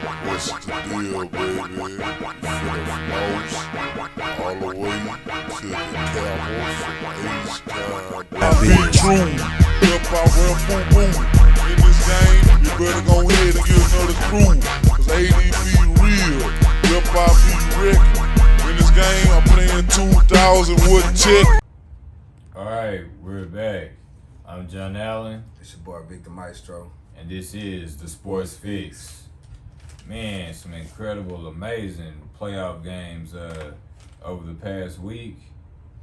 What's the deal, baby? From the most all the way to the Cowboys from H-Town. I be true. Hip hop, rap, boom, boom. In this game, you better go ahead and get another crew. Cause AD be real. Hip hop be wrecking. In this game, I'm playing 2,000 with check. Alright, we're back. I'm John Allen. It's your boy Victor Maestro. And this is the Sports Fix. Man, some incredible, amazing playoff games over the past week.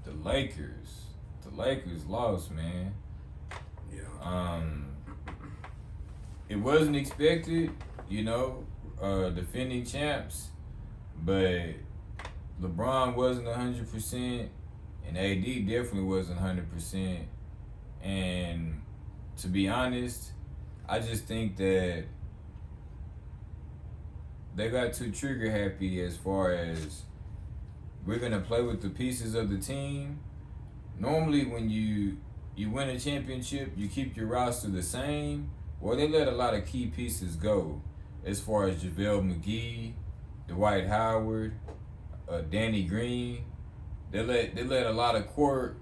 The Lakers lost, man. Yeah. It wasn't expected, defending champs, but LeBron wasn't 100%, and AD definitely wasn't 100%. And to be honest, I just think that they got too trigger happy as far as we're gonna play with the pieces of the team. Normally when you win a championship, you keep your roster the same. Well, they let a lot of key pieces go as far as JaVale McGee, Dwight Howard, Danny Green. They let a lot of core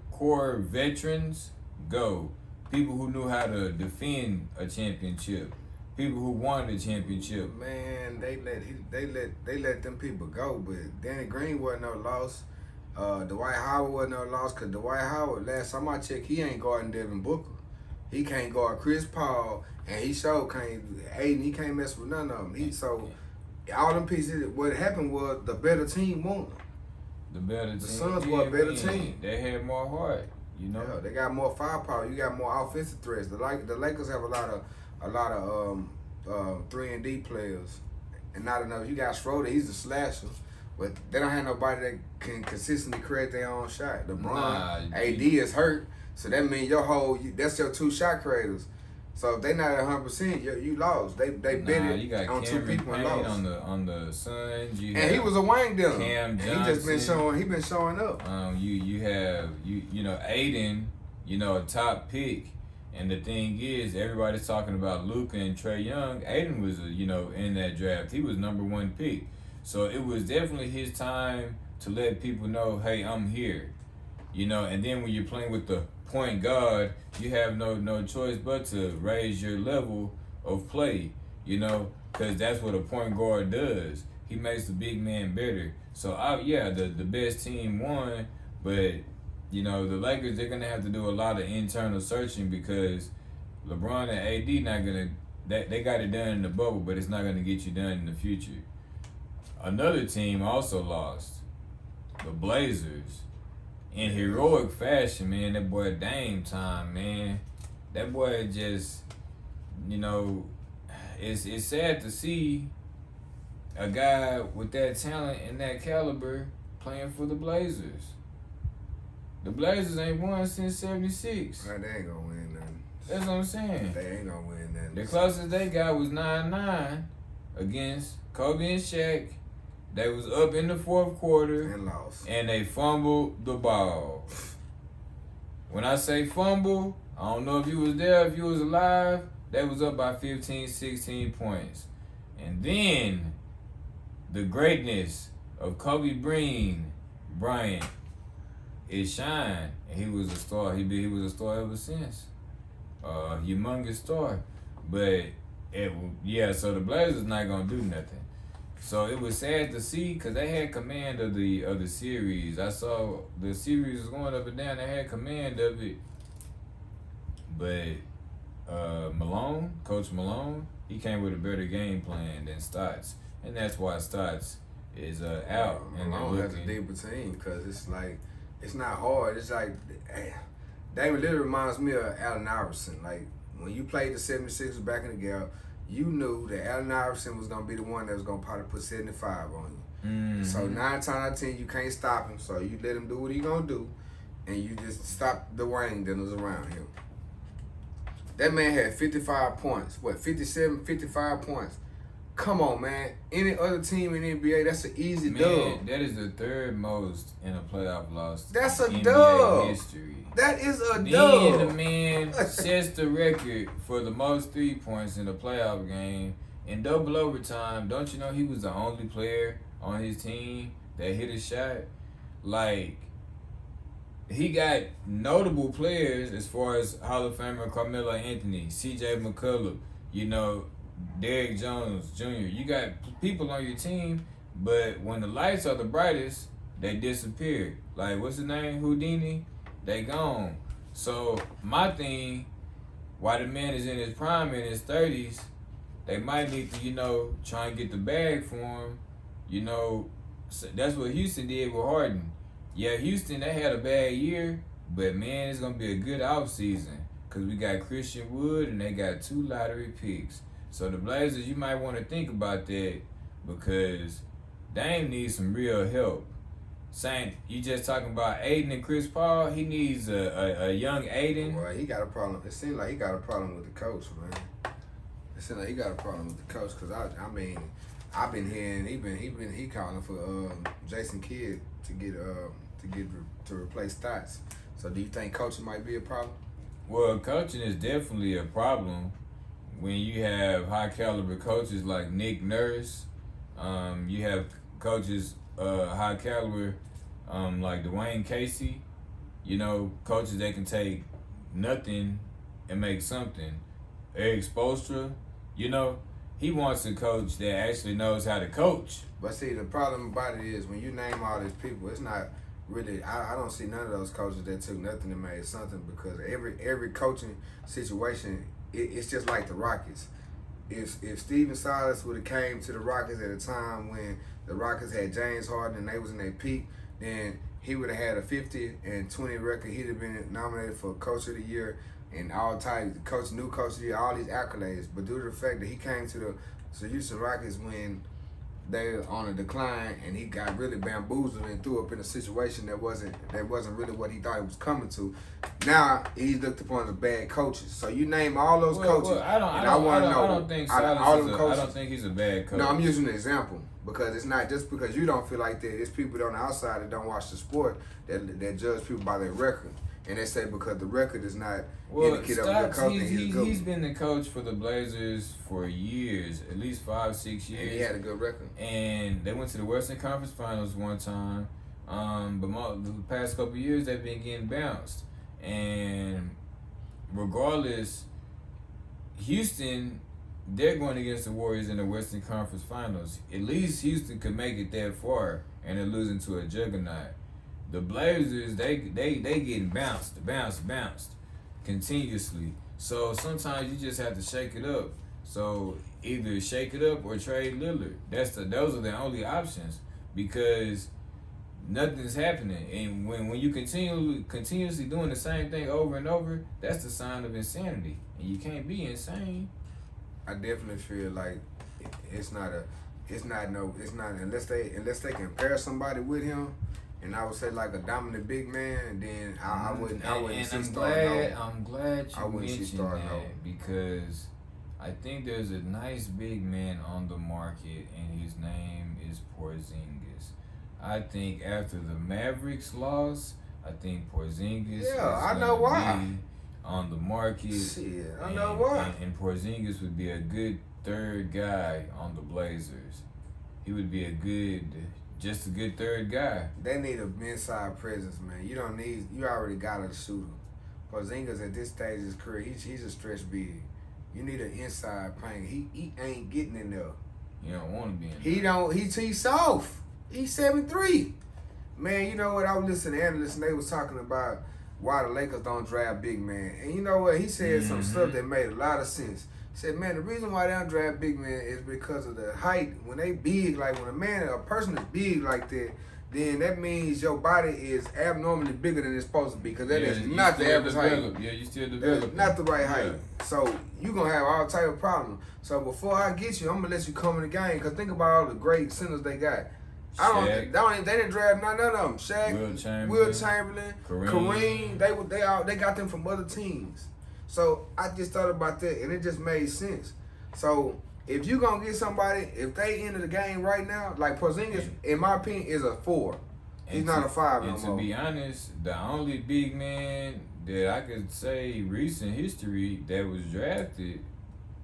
veterans go. People who knew how to defend a championship. People who won the championship. Man, they let them people go, but Danny Green wasn't no loss. Dwight Howard wasn't no loss, cause Dwight Howard, last time I checked, he ain't guarding Devin Booker. He can't guard Chris Paul, and he he can't mess with none of them. All them pieces. What happened was the better team won. The Suns were a better team. They had more heart. Yeah, they got more firepower. You got more offensive threats. The Lakers have a lot of 3-and-D players, and not enough. You got Schroeder, he's a slasher, but they don't have nobody that can consistently create their own shot. LeBron, AD is hurt, so that means that's your two shot creators. So if they not at 100%, you lost. They bet it on two people and lost. on the Suns. He was a wing down. Cam Johnson. He been showing up. You have Aiden, a top pick. And the thing is, everybody's talking about Luka and Trae Young. Aiden was, in that draft. He was #1 pick. So it was definitely his time to let people know, hey, I'm here. And then when you're playing with the point guard, you have no choice but to raise your level of play, because that's what a point guard does. He makes the big man better. So, the best team won, but the Lakers, they're going to have to do a lot of internal searching because LeBron and AD not going to, they got it done in the bubble, but it's not going to get you done in the future. Another team also lost, the Blazers. In heroic fashion, man, that boy Dame Time, man. That boy just, it's sad to see a guy with that talent and that caliber playing for the Blazers. The Blazers ain't won since '76. Man, they ain't gonna win nothing. That's what I'm saying. They ain't gonna win nothing. The closest they got was 9-9 against Kobe and Shaq. They was up in the fourth quarter and lost. And they fumbled the ball. When I say fumble, I don't know if you was there, if you was alive, they was up by 15, 16 points. And then the greatness of Kobe Bryant, it shined, and he was a star. He was a star ever since. Humongous star. But so the Blazers not gonna do nothing. So it was sad to see because they had command of the series. I saw the series was going up and down. They had command of it, but Coach Malone, he came with a better game plan than Stotts, and that's why Stotts is out. Malone has a deeper team because it's not hard. It's like David literally reminds me of Allen Iverson. Like when you played the 76ers back in the gap, you knew that Allen Iverson was going to be the one that was going to probably put 75 on you. Mm-hmm. So 9 times out of 10, you can't stop him. So you let him do what he going to do, and you just stop the wing that was around him. That man had 55 points. 55 points. Come on, man. Any other team in the NBA, that's an easy dub. That is the third most in a playoff loss. That's a NBA dub. history. That is a Then dub. the man sets the record for the most 3 points in a playoff game in double overtime, don't you know he was the only player on his team that hit a shot? Like, he got notable players as far as Hall of Famer Carmelo Anthony, C.J. McCullough, you know, Derrick Jones Jr. You got people on your team, but when the lights are the brightest, they disappear. Like, what's his name? Houdini? They gone. So, my thing, while the man is in his prime, in his 30s, they might need to, you know, try and get the bag for him. You know, so that's what Houston did with Harden. Yeah, Houston, they had a bad year, but man, it's going to be a good offseason because we got Christian Wood and they got 2 lottery picks. So the Blazers, you might want to think about that because Dame needs some real help. Saying you just talking about Aiden and Chris Paul, he needs a young Aiden. Well, he got a problem. It seems like he got a problem with the coach, man. It seems like he got a problem with the coach because I mean, I've been hearing he calling for Jason Kidd to replace Stotts. So do you think coaching might be a problem? Well, coaching is definitely a problem when you have high caliber coaches like Nick Nurse. You have coaches high caliber like Dwayne Casey. You know, coaches that can take nothing and make something. Eric Spoelstra, you know, he wants a coach that actually knows how to coach. But see, the problem about it is when you name all these people, it's not really. I don't see none of those coaches that took nothing and made something because every coaching situation, it's just like the Rockets. If Steven Silas would have came to the Rockets at a time when the Rockets had James Harden and they was in their peak, then he would have had a 50-20 record. He'd have been nominated for Coach of the Year and all types, new Coach of the Year, all these accolades. But due to the fact that he came to the Houston Rockets when they were on a decline and he got really bamboozled and threw up in a situation that wasn't really what he thought he was coming to. Now he's looked upon as bad coaches. So you name all those coaches. Well, I don't think he's a bad coach. No, I'm using an example because it's not just because you don't feel like that. It's people on the outside that don't watch the sport that judge people by their record. And they say because the record is not indicative of good coaching, he's been the coach for the Blazers for years, at least 5-6 years. And he had a good record. And they went to the Western Conference Finals one time. But the past couple of years, they've been getting bounced. And regardless, Houston, they're going against the Warriors in the Western Conference Finals. At least Houston could make it that far, and they're losing to a juggernaut. The Blazers, they getting bounced continuously. So sometimes you just have to shake it up. So either shake it up or trade Lillard. Those are the only options because nothing's happening. And when you continuously doing the same thing over and over, that's the sign of insanity. And you can't be insane. I definitely feel like it's not unless they compare somebody with him. And I would say like a dominant big man, then I wouldn't see starting. I'm glad you mentioned that because I think there's a nice big man on the market, and his name is Porzingis. I think after the Mavericks loss, I think Porzingis is on the market. Shit, I know why. And Porzingis would be a good third guy on the Blazers. He would be just a good third guy. They need a inside presence, man. You already got a shooter. Porzingis at this stage of his career, he's a stretch big. You need an inside paint. He ain't getting in there. You don't want to be in there. He's soft. He's 7'3". Man, you know what? I was listening to analysts and they was talking about why the Lakers don't draft big man. And you know what? He said some stuff that made a lot of sense. He said, man, the reason why they don't draft big men is because of the height. When they big, like when a person is big like that, then that means your body is abnormally bigger than it's supposed to be because that is not the average height. Yeah, you still developing. Not the right height. So you're going to have all type of problems. So before I get you, I'm going to let you come in the game because think about all the great centers they got. They didn't draft none of them. Shaq, Will Chamberlain, Kareem. They got them from other teams. So I just thought about that, and it just made sense. So if you gonna get somebody, if they enter the game right now, like Porzingis, in my opinion, is a 4. He's not a 5 no more. And to be honest, the only big man that I could say recent history that was drafted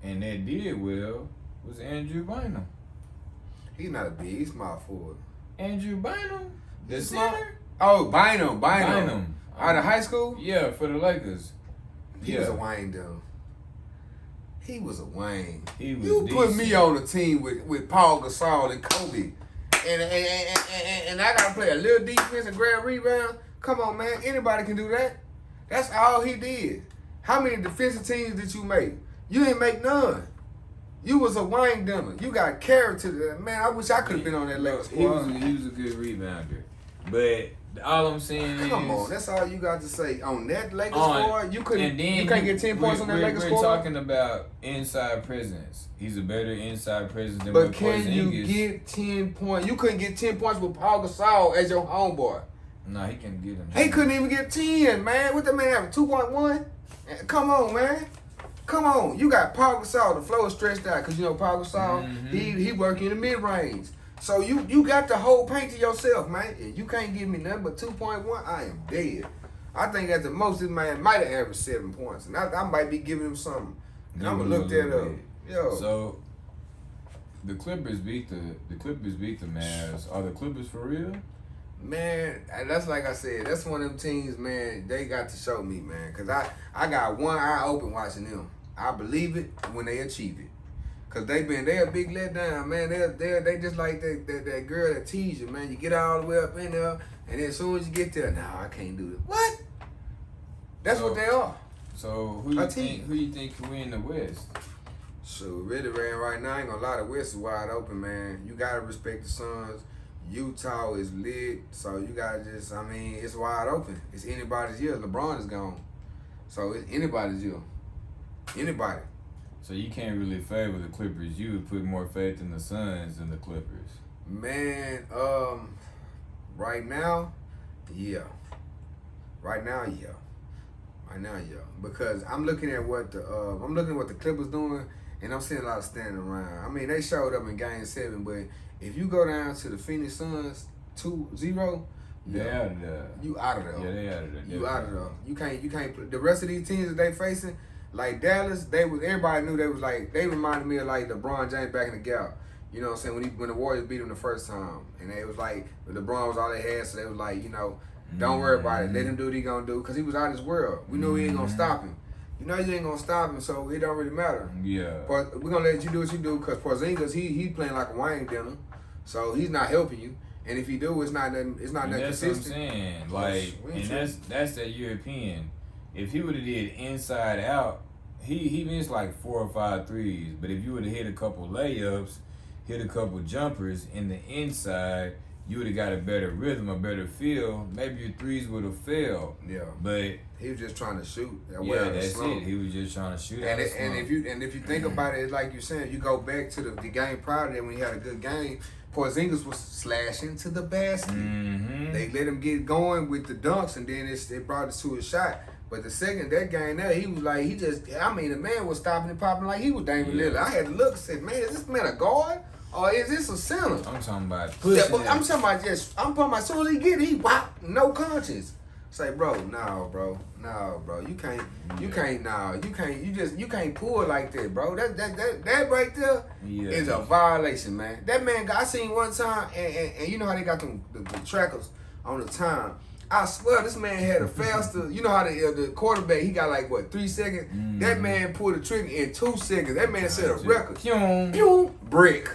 and that did well was Andrew Bynum. He's not a big, he's small forward. Andrew Bynum? The He's small. center? Oh, Bynum. Bynum. Out of high school? Yeah, for the Lakers. He was a Wayne, though. He was a Wayne. He was you put decent. me on a team with Paul Gasol and Kobe, and I gotta play a little defense and grab rebound. Come on, man. Anybody can do that. That's all he did. How many defensive teams did you make? You didn't make none. You was a Wayne dinner. You got character. Man, I wish I could have been on that Lakers squad. He was a good rebounder. But all I'm saying is, Come on, that's all you got to say. On that Lakers squad, you couldn't. You can't get 10 points on that Lakers we're squad. We're talking about inside presence. He's a better inside presence than But what can Porzingis. you get 10 points? You couldn't get 10 points with Paul Gasol as your homeboy. No, he can get him. He couldn't even get 10, man. What that man having 2.1? Come on, man. Come on. You got Paul Gasol. The floor is stretched out because you know Paul Gasol. He work in the mid range. So you got the whole paint to yourself, man. If you can't give me nothing but 2.1, I am dead. I think at the most this man might have averaged 7 points, and I might be giving him something. And I'm gonna look that up. Yo. So the Clippers beat the Mavs. Are the Clippers for real? Man, that's like I said. That's one of them teams, man. They got to show me, man, because I got one eye open watching them. I believe it when they achieve it. Cause they a big letdown, man. They just like that girl that tease you, man. You get all the way up in there, and then as soon as you get there, nah, I can't do it. What? That's what they are. So who you think can win the West? So really, man, right now, I ain't gonna lie, the West is wide open, man. You gotta respect the Suns. Utah is lit, so you gotta just, I mean, it's wide open. It's anybody's year. LeBron is gone, so it's anybody's year. Anybody. So you can't really favor the Clippers. You would put more faith in the Suns than the Clippers. Man, right now, yeah. Right now, yeah. Because I'm looking at what the Clippers doing, and I'm seeing a lot of standing around. I mean, they showed up in Game 7, but if you go down to the Phoenix Suns 2-0, They out of there. you out of there. Yeah, they out of there. You out of there. You can't. The rest of these teams that they facing, like Dallas, everybody knew they reminded me of like LeBron James back in the Gap. You know what I'm saying? When the Warriors beat him the first time, and it was like LeBron was all they had, so they was like, don't worry about it. Let him do what he gonna do, cause he was out of his world. We know he ain't gonna stop him. You know you ain't gonna stop him, so it don't really matter. Yeah. But we're gonna let you do what you do, cause Porzingis he playing like a Wayne dinner, so he's not helping you. And if he do, it's not that That's consistent. what I'm saying. Like, and that's that European. If he would have did inside out, he missed like 4 or 5 threes. But if you would have hit a couple layups, hit a couple jumpers in the inside, you would have got a better rhythm, a better feel. Maybe your threes would have failed. Yeah. But he was just trying to shoot. Yeah, that's it. He was just trying to shoot. And if you think about it, like you're saying, you go back to the game prior to that when he had a good game. Porzingis was slashing to the basket. Mm-hmm. They let him get going with the dunks, and then it brought us to a shot. But the second that game there, he was like, the man was stopping and popping like he was Damian Lillard. I had to look and said, man, is this man a guard? Or is this a center? I'm talking about I'm talking about as soon as he get it, he whop, no conscience. Say, bro, no, bro. You can't pull like that, bro. That right there is a violation, man. That man, I seen one time, and you know how they got the trackers on the time. I swear this man had a faster, you know how the quarterback, he got like, 3 seconds? Mm-hmm. That man pulled the trigger in 2 seconds. That man set a record. Pew, brick.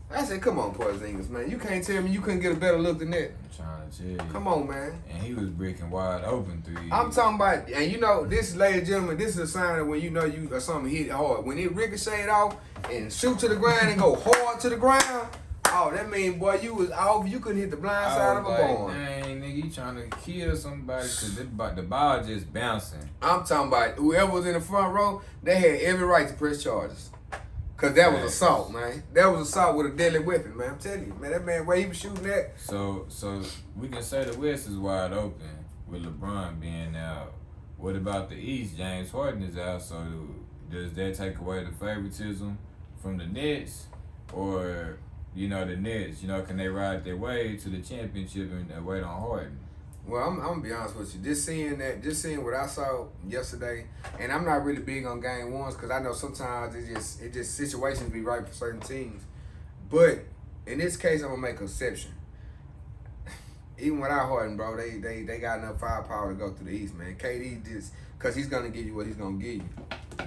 I said, come on, Porzingis, man. You can't tell me you couldn't get a better look than that. I'm trying to tell you. Come on, man. And he was breaking wide open threes. I'm talking about, and this, ladies and gentlemen, this is a sign of when you know you or something hit hard. When it ricocheted off and shoot to the ground and go hard to the ground, oh, that mean, boy, you was off. You couldn't hit the blind side of a barn. Dang, nigga, you trying to kill somebody because the ball just bouncing. I'm talking about whoever was in the front row, they had every right to press charges. Cause that was assault, man. That was assault with a deadly weapon, man. I'm telling you, man. That man, where he was shooting at. So we can say the West is wide open with LeBron being out. What about the East? James Harden is out. So does that take away the favoritism from the Nets, or the Nets? Can they ride their way to the championship and wait on Harden? Well, I'm gonna be honest with you. Just seeing what I saw yesterday, and I'm not really big on game ones because I know sometimes it just situations be right for certain teams. But in this case, I'm gonna make an exception. Even without Harden, bro, they got enough firepower to go through the East, man. KD just because he's gonna give you what he's gonna give you.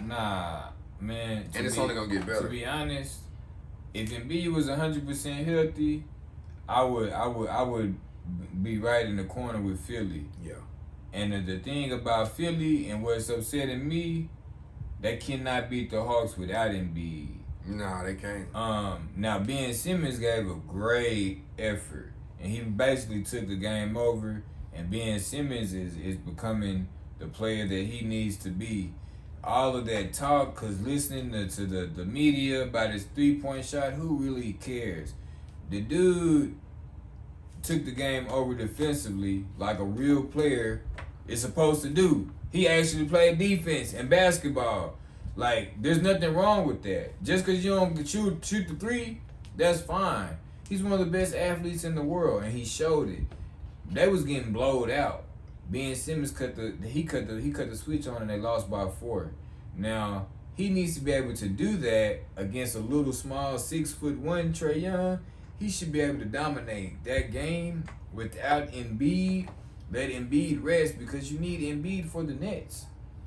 Nah, man. And it's only gonna get better. To be honest, if Embiid was 100% healthy, I would be right in the corner with Philly. Yeah. And the thing about Philly and what's upsetting me, they cannot beat the Hawks without Embiid. No, they can't. Now Ben Simmons gave a great effort, and he basically took the game over. And Ben Simmons is becoming the player that he needs to be. All of that talk, cause listening to the media about his 3-point shot, who really cares? The dude took the game over defensively like a real player is supposed to do. He actually played defense and basketball. Like, there's nothing wrong with that. Just because you don't shoot the three, that's fine. He's one of the best athletes in the world, and he showed it. They was getting blowed out. Ben Simmons cut the switch on, and they lost by 4. Now he needs to be able to do that against a little small 6'1" Trae Young. He should be able to dominate that game without Embiid. Let Embiid rest because you need Embiid for the Nets.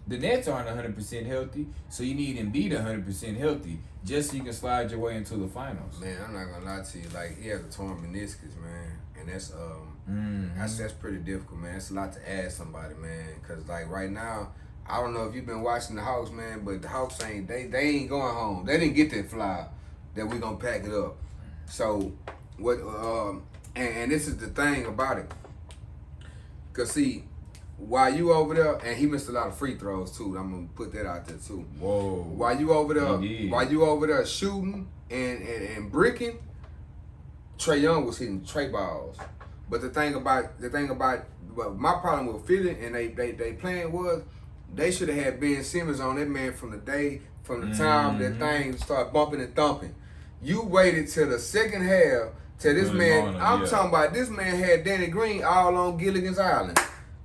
The Nets aren't 100% healthy, so you need Embiid 100% healthy just so you can slide your way into the finals. Man, I'm not gonna lie to you. Like, he has a torn meniscus, man, and that's pretty difficult, man. It's a lot to ask somebody, man. Cause like right now, I don't know if you've been watching the Hawks, man, but the Hawks ain't ain't going home. They didn't get that fly that we gonna pack it up. So what? And this is the thing about it. Cause see, while you over there, and he missed a lot of free throws too. I'm gonna put that out there too. Whoa. While you over there shooting and bricking, Trae Young was hitting Trey balls. But the thing about my problem with Philly and they playing was they should have had Ben Simmons on that man from the time that thing started bumping and thumping. You waited till the second half till this man. I'm talking about this man had Danny Green all on Gilligan's Island.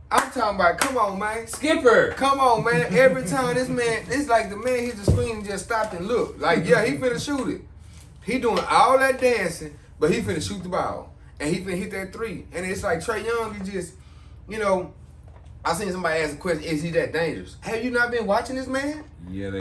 I'm talking about, come on, man. Skipper. Come on, man. Every time this man, it's like the man hit the screen and just stopped and looked. Like, yeah, he finna shoot it. He doing all that dancing, but he finna shoot the ball. And he finna hit that 3. And it's like Trae Young, he just, I seen somebody ask a question, is he that dangerous? Have you not been watching this man? Yeah,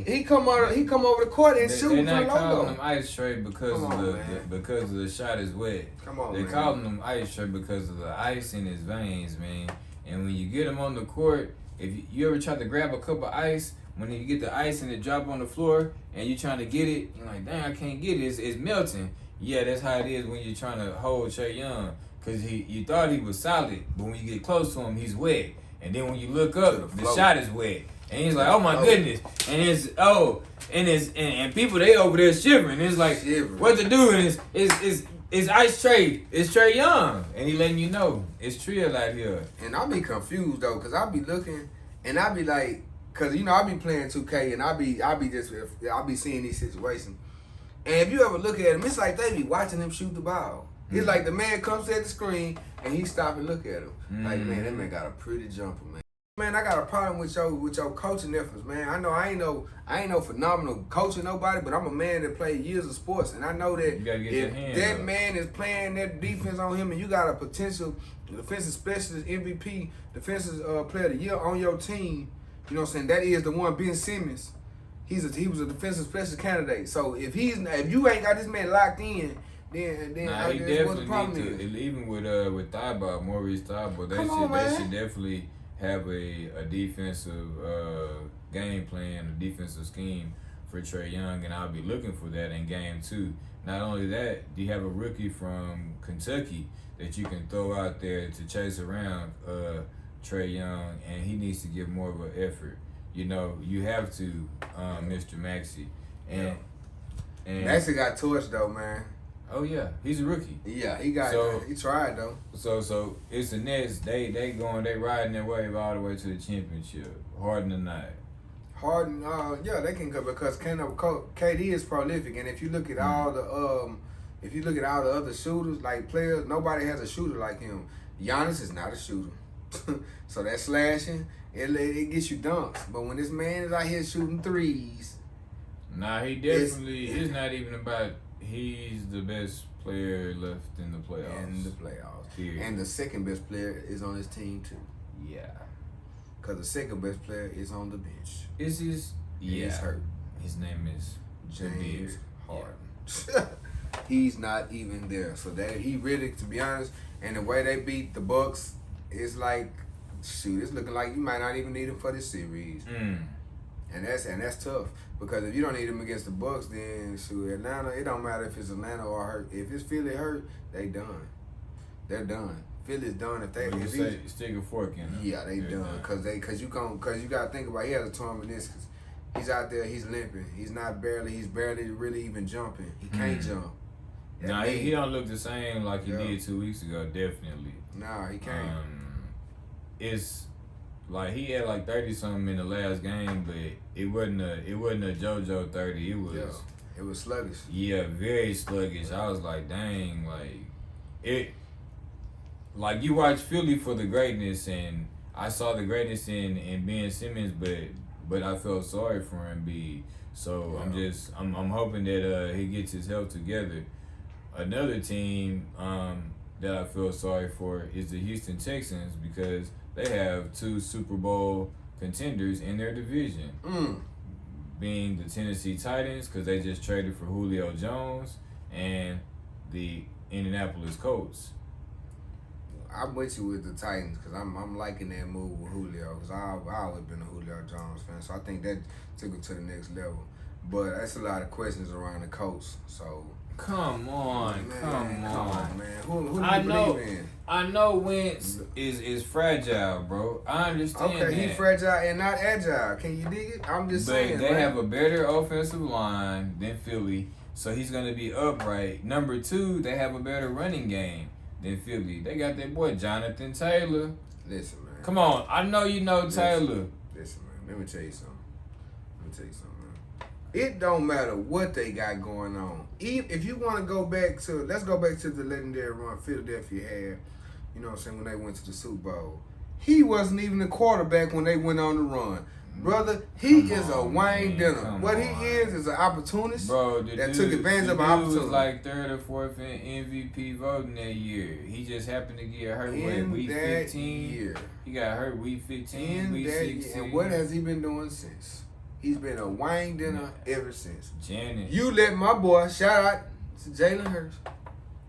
he come over the court and shoot from the They're not calling logo. him ice tray because of the shot is wet. Come on, They man. calling him ice tray because of the ice in his veins, man. And when you get him on the court, if you ever try to grab a cup of ice, when you get the ice and it drop on the floor and you trying to get it, you're like, dang, I can't get it. It's melting. Yeah, that's how it is when you're trying to hold Trae Young. Because you thought he was solid, but when you get close to him, he's wet. And then when you look up, the shot is wet. And he's like, oh my goodness. And and people, they over there shivering. It's like, what to do? And it's Ice Trae. It's Trae Young. And he letting you know. It's Trill out here. And I be confused though, cause I be looking and I be like, cause I be playing 2K and I be seeing these situations. And if you ever look at him, it's like they be watching him shoot the ball. It's like the man comes at the screen and he stop and look at him. Like, man, that man got a pretty jumper, man. Man, I got a problem with your coaching efforts, man. I know I ain't no phenomenal coach or nobody, but I'm a man that played years of sports, and I know that if that man is playing that defense on him, and you got a potential defensive specialist, MVP, defensive player of the year on your team, you know what I'm saying? That is the one, Ben Simmons. He was a defensive specialist candidate. So if you ain't got this man locked in, then he that's what the definitely problem need is. to. Even with Thibault, Maurice Thibault, they should definitely have a defensive game plan, a defensive scheme for Trae Young, and I'll be looking for that in game 2. Not only that, you have a rookie from Kentucky that you can throw out there to chase around Trae Young, and he needs to give more of an effort. You have to, Mr. Maxey. And Maxey got torched though, man. Oh yeah, he's a rookie. Yeah, he tried though. So it's the Nets. They riding their wave all the way to the championship. Harden or not. Harden, they can go because KD is prolific, and if you look at all the other shooters, like players, nobody has a shooter like him. Giannis is not a shooter. So that slashing, it gets you dunks. But when this man is out here shooting threes, nah, he definitely it's not even about he's the best player left in the playoffs. Period. And the second best player is on his team too. Yeah. Cause the second best player is on the bench. Is his He's hurt. His name is James Harden. He's not even there. So that he really, to be honest, and the way they beat the Bucks, it's like, shoot, it's looking like you might not even need him for this series. And that's tough. Because if you don't need him against the Bucks, then shoot, Atlanta, it don't matter if it's Atlanta or hurt. If it's Philly hurt, they done. They're done. Philly's done if they stick a fork in them. Yeah, they done. Cause you gotta think about, he has a torn meniscus. He's out there, he's limping. He's barely really even jumping. He can't jump. Nah, he don't look the same like he did 2 weeks ago, definitely. Nah, he can't. It's like he had like 30 something in the last game, but it wasn't a JoJo 30. It was sluggish. Yeah, very sluggish. I was like, dang, like you watch Philly for the greatness, and I saw the greatness in Ben Simmons, but I felt sorry for Embiid. So I'm hoping that he gets his health together. Another team that I feel sorry for is the Houston Texans, because they have 2 Super Bowl contenders in their division, being the Tennessee Titans, because they just traded for Julio Jones, and the Indianapolis Colts. I'm with you with the Titans, because I'm liking that move with Julio, because I've always been a Julio Jones fan, so I think that took it to the next level. But that's a lot of questions around the Colts, so... Come on, man. Who do you believe in? I know Wentz is fragile, bro. I understand that. He's fragile and not agile. Can you dig it? I'm just saying. They have a better offensive line than Philly, so he's going to be upright. Number 2, they have a better running game than Philly. They got that boy Jonathan Taylor. Listen, man. Come on. I know you know Taylor. Listen, man. Let me tell you something. Man. It don't matter what they got going on. If you want to go back to, let's go back to the legendary run Philadelphia had, you know what I'm saying, when they went to the Super Bowl. He wasn't even the quarterback when they went on the run. Brother, he is a Wayne Dinner. What he is an opportunist, bro, that took advantage of an opportunity. He opportunity. was like 3rd or 4th in MVP voting that year. He just happened to get hurt week 15. Year. He got hurt week 15, week 16. And what has he been doing since? He's been a Wayne Dinner ever since. Janet. You let my boy, shout out to Jalen Hurts,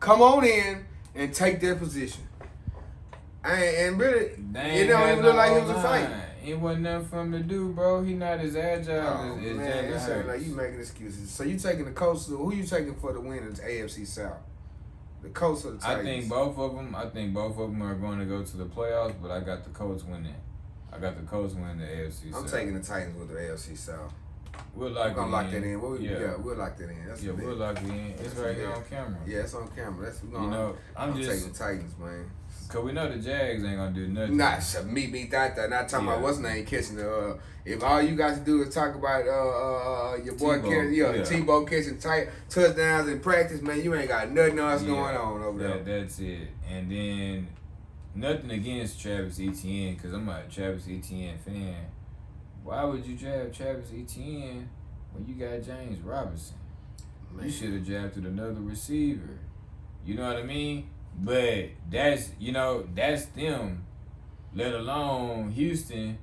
come on in and take that position. And really, it don't even look like it was a fight. It wasn't nothing for him to do, bro. He not as agile as man, Jalen Hurts. Like you making excuses. So you taking the Colts? Who you taking for the win in the AFC South? The Colts or the Titans? I think both of them are going to go to the playoffs, but I got the Colts winning. I got the Colts winning the AFC South. I'm taking the Titans with the AFC South. We'll lock that in. We'll lock that in. We'll lock it in. It's right here on camera. Yeah, it's on camera. I'm taking the Titans, man. Cause we know the Jags ain't gonna do nothing. Not not talking about what's name catching the. If all you guys do is talk about your boy Tebow catching touchdowns in practice, man, you ain't got nothing else going on over there. That's it. And then nothing against Travis Etienne, cause I'm a Travis Etienne fan. Why would you draft Travis Etienne when you got James Robinson? Man. You should have drafted another receiver. You know what I mean? But that's them. Let alone Houston,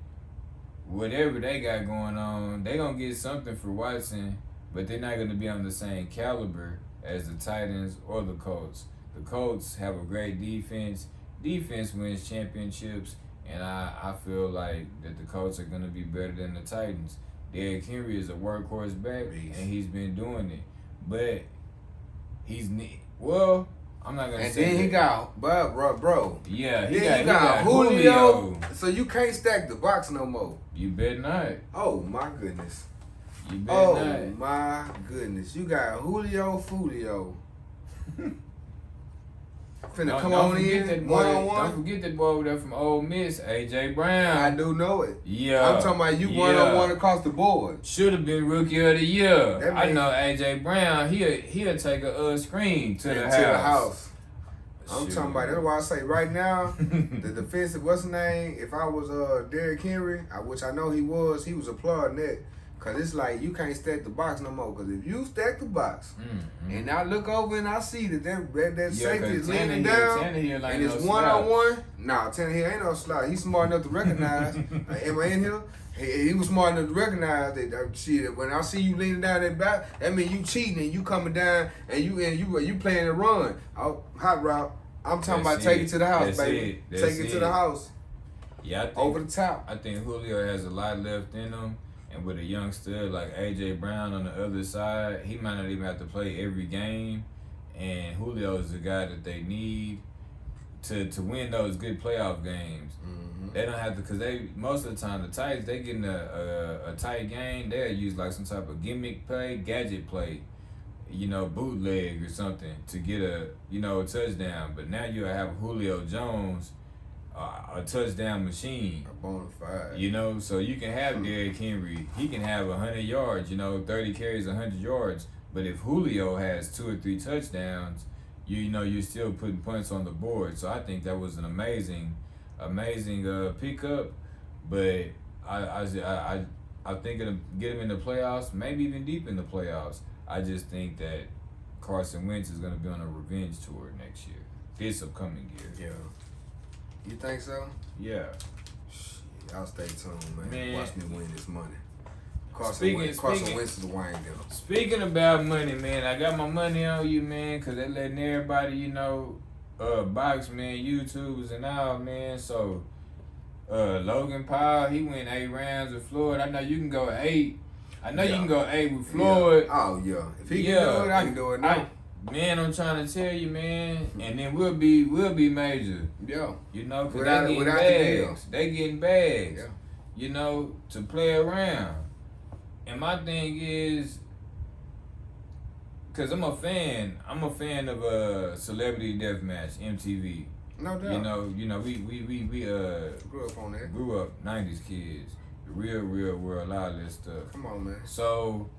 whatever they got going on, they gonna get something for Watson, but they're not gonna be on the same caliber as the Titans or the Colts. The Colts have a great defense. Defense wins championships, and I feel like that the Colts are gonna be better than the Titans. Derrick Henry is a workhorse back, and he's been doing it, but I'm not gonna say. And then he got, bro. Yeah, he got Julio. So you can't stack the box no more. You bet not. Oh my goodness. You bet not. Oh my goodness. You got Julio. Finna come on in, one-on-one. Don't forget that boy over there from Ole Miss, A.J. Brown. I do know it. Yeah. I'm talking about you one-on-one across the board. Should have been Rookie of the Year. I know A.J. Brown, he'll take a screen to the house. I'm Shoot. talking about. That's why I say right now, the defensive, what's his name? If I was Derrick Henry, which I know he was applauding that. Cause it's like you can't stack the box no more. Cause if you stack the box, and I look over and I see that safety is leaning down, and it's 1-on-1. Nah, Tannehill ain't no slouch. He's smart enough to recognize. Am I in here? He was smart enough to recognize that shit. When I see you leaning down that back, that mean you cheating and you coming down and you playing the run. Oh, hot route. I'm talking about take it to the house, baby. Take it to the house. Yeah, I think, over the top. I think Julio has a lot left in him. And with a young stud like A.J. Brown on the other side, he might not even have to play every game. And Julio is the guy that they need to win those good playoff games. Mm-hmm. They don't have to, because most of the time, the Titans, they get in a tight game, they'll use like some type of gimmick play, gadget play, bootleg or something to get a touchdown. But now you have Julio Jones, a touchdown machine. A bona fide. So you can have Derrick Henry. He can have 100 yards, 30 carries, 100 yards. But if Julio has 2 or 3 touchdowns, you're still putting points on the board. So I think that was an amazing pickup. But I think it'll get him in the playoffs, maybe even deep in the playoffs. I just think that Carson Wentz is going to be on a revenge tour next year, this upcoming year. Yeah. You think so? Yeah. Shit, I'll stay tuned, Man. Watch me win this money. Carson Wentz is the wine deal. Speaking about money, man, I got my money on you, man, because they're letting everybody, box, man, YouTubers and all, man. So, Logan Paul, he went 8 rounds with Floyd. I know you can go 8. I know you can go 8 with Floyd. Yeah. Oh, yeah. If he can do it, I can do it now. Man, I'm trying to tell you, man, and then we'll be major. Yeah. Because they getting bags. They getting bags. Yeah. To play around. And my thing is, because I'm a fan of Celebrity Deathmatch, MTV. No doubt. We grew up on that. Grew up 90s kids. The real world, a lot of that stuff. Come on, man. So,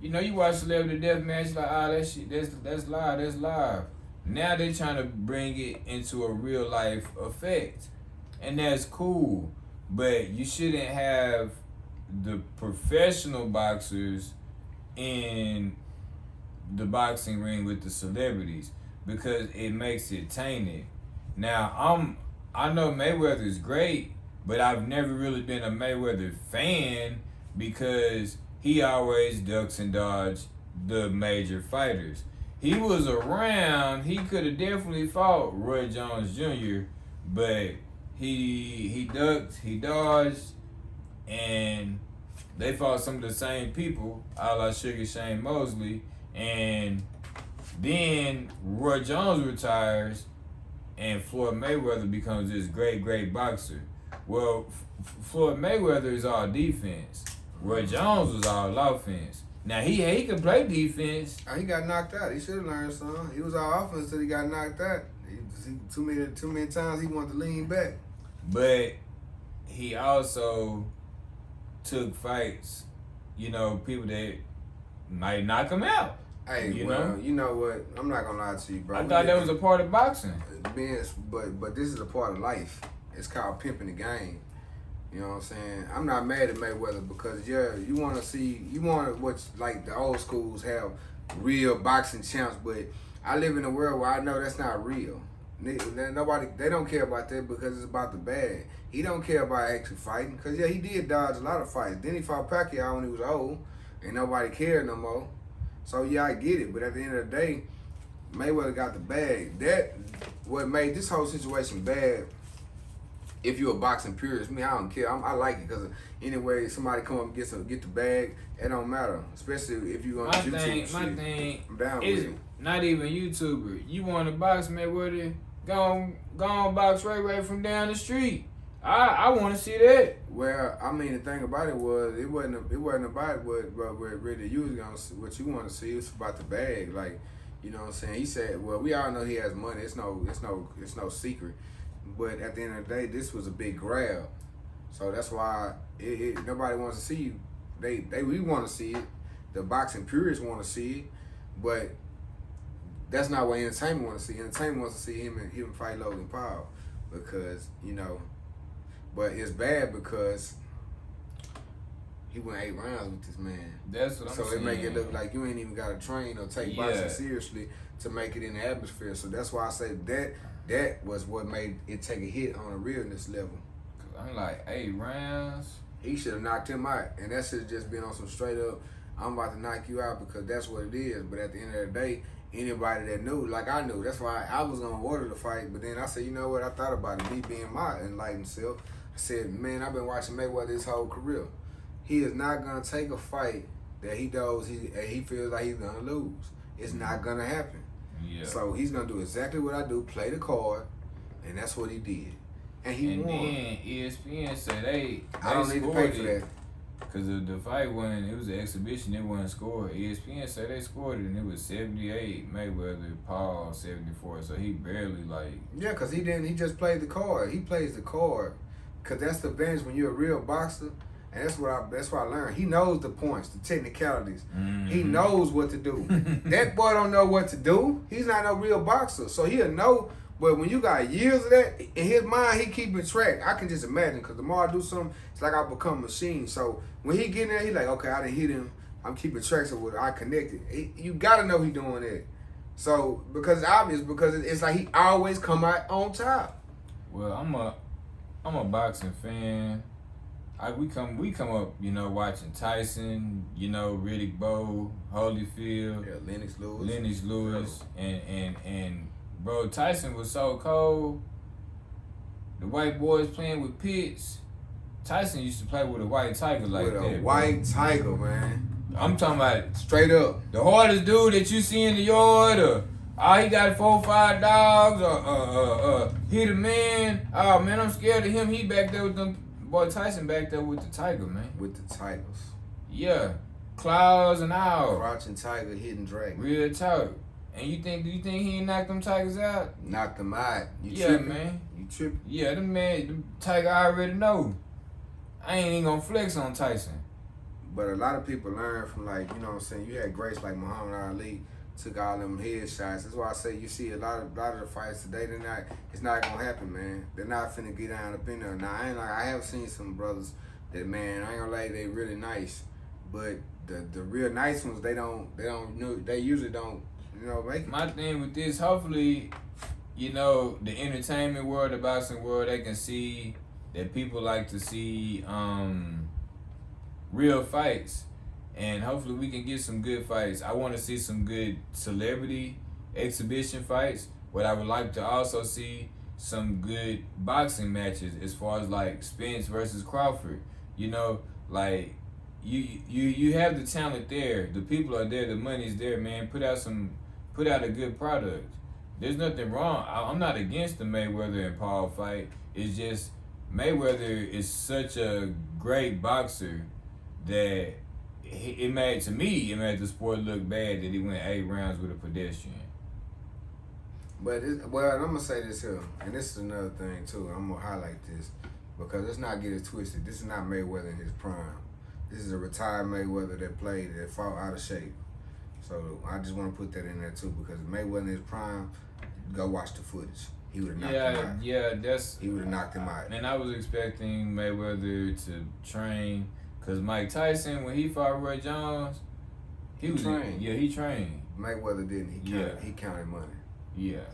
you watch Celebrity Deathmatch, like, that shit, that's live. Now they trying to bring it into a real life effect. And that's cool. But you shouldn't have the professional boxers in the boxing ring with the celebrities because it makes it tainted. Now, I know Mayweather is great, but I've never really been a Mayweather fan because he always ducks and dodges the major fighters. He was around. He could have definitely fought Roy Jones Jr., but he ducked, he dodged, and they fought some of the same people, a la Sugar Shane Mosley, and then Roy Jones retires, and Floyd Mayweather becomes this great boxer. Well, Floyd Mayweather is all defense. Roy Jones was all offense. Now he could play defense. He got knocked out. He should have learned something. He was all offense till he got knocked out. Too many times he wanted to lean back. But he also took fights, people that might knock him out. Hey, you know what? I'm not gonna lie to you, bro. I thought that was a part of boxing. But this is a part of life. It's called pimping the game. You know what I'm saying? I'm not mad at Mayweather because you want what's like the old schools have real boxing champs, but I live in a world where I know that's not real. They don't care about that because it's about the bag. He don't care about actually fighting because he did dodge a lot of fights. Then he fought Pacquiao when he was old and nobody cared no more. So I get it, but at the end of the day, Mayweather got the bag. That what made this whole situation bad. If you're a boxing purist, I don't care. I like it because anyway, somebody come up and get the bag, it don't matter. Especially if you on YouTube. My thing I'm down is with it. Not even YouTuber. You want to box Mayweather? Go on box right from down the street. I want to see that. Well, I mean, the thing about it was it wasn't about what really you was gonna see, what you want to see. It's about the bag, like you know what I'm saying. He said, well, we all know he has money. It's no secret. But at the end of the day, this was a big grab, so that's why nobody wants to see you. We want to see it. The boxing purists want to see it, but that's not what entertainment wants to see. Entertainment wants to see him fight Logan Paul because but it's bad because he went 8 rounds with this man. That's what I'm saying. So it make it look like you ain't even got to train or take boxing seriously to make it in the atmosphere. So that's why I say that was what made it take a hit on a realness level. Cause I'm like 8 rounds. He should have knocked him out, and that should have just been on some straight up, I'm about to knock you out because that's what it is. But at the end of the day, anybody that knew, like I knew, that's why I was gonna order the fight. But then I said, you know what? I thought about it. Me being my enlightened self, I said, man, I've been watching Mayweather his whole career. He is not gonna take a fight that he knows he feels like he's gonna lose. It's not gonna happen. Yeah. So he's gonna do exactly what I do, play the card, and that's what he did. And he won. And then ESPN said they I don't need to pay for that. Because the fight wasn't, it was an exhibition, it wasn't scored. ESPN said they scored it and it was 78, Mayweather, Paul 74. So he barely Yeah, because he just played the card. He plays the card. Because that's the advantage when you're a real boxer. And that's what I learned. He knows the points, the technicalities. Mm-hmm. He knows what to do. That boy don't know what to do. He's not no real boxer. So he'll know. But when you got years of that, in his mind, he keeping track. I can just imagine, because the more I do something, it's like I become a machine. So when he get in there, he like, okay, I didn't hit him. I'm keeping tracks of what I connected. You got to know he doing that. So, because it's obvious, because it's like he always come out on top. Well, I'm a boxing fan. We come up, watching Tyson, Riddick Bowe, Holyfield, Lennox Lewis, and bro, Tyson was so cold. The white boys playing with pits. Tyson used to play with a white tiger like that. White tiger, man. I'm talking about straight up. The hardest dude that you see in the yard, or he got 4 or 5 dogs, or hit a man. Oh man, I'm scared of him. He back there with them. Boy, Tyson back there with the tiger, man. With the tigers. Yeah, claws and all. Crouching tiger, hidden dragon. Real talk. And do you think he ain't knocked them tigers out? Knocked them out. Tripping? Man. You tripping? Yeah, the tiger I already know. I ain't even gonna flex on Tyson. But a lot of people learn from, like, you know what I'm saying, you had greats like Muhammad Ali, took all them headshots. That's why I say you see a lot of the fights today, it's not gonna happen, man. They're not finna get down up in there. Now I have seen some brothers that, man, I ain't gonna lie, they really nice. But the real nice ones, they usually don't make it. My thing with this, hopefully, the entertainment world, the boxing world, they can see that people like to see real fights. And hopefully we can get some good fights. I want to see some good celebrity exhibition fights, but I would like to also see some good boxing matches as far as like Spence versus Crawford. Like you have the talent there, the people are there, the money's there, man. Put out a good product. There's nothing wrong. I'm not against the Mayweather and Paul fight. It's just Mayweather is such a great boxer that it made the sport look bad that he went 8 rounds with a pedestrian. But I'm gonna say this here, and this is another thing too. I'm gonna highlight this because let's not get it twisted. This is not Mayweather in his prime. This is a retired Mayweather that fought out of shape. So I just want to put that in there too, because Mayweather in his prime, go watch the footage. He would have knocked him out. Yeah, he would have knocked him out. And I was expecting Mayweather to train, because Mike Tyson, when he fought Roy Jones, he trained. He trained. Mayweather didn't. He counted money. Yeah.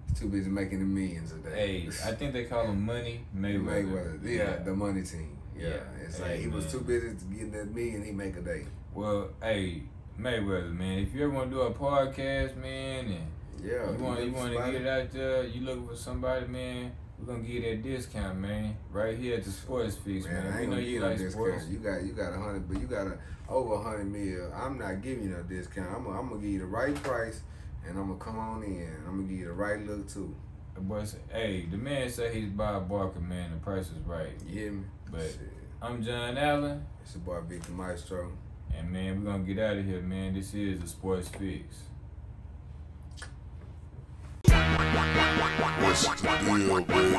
He's too busy making the millions a day. Hey, I think they call him Money Mayweather. Yeah, the money team. Yeah. It's like he was too busy getting that million he make a day. Well, hey, Mayweather, man, if you ever want to do a podcast, man, and you want to get it out there, you looking for somebody, man, we're gonna give you that discount, man, right here at the Sports Fix, man. I ain't gonna give you no discount. You got 100, but you got over 100 mil. I'm not giving you no discount. I'm gonna give you the right price, and I'm gonna come on in. I'm gonna give you the right look too. But hey, the man say he's Bob Barker, man. The price is right. You hear me? But I'm John Allen. It's your boy Big the Maestro. And man, we're gonna get out of here, man. This is the Sports Fix. What's the deal, baby?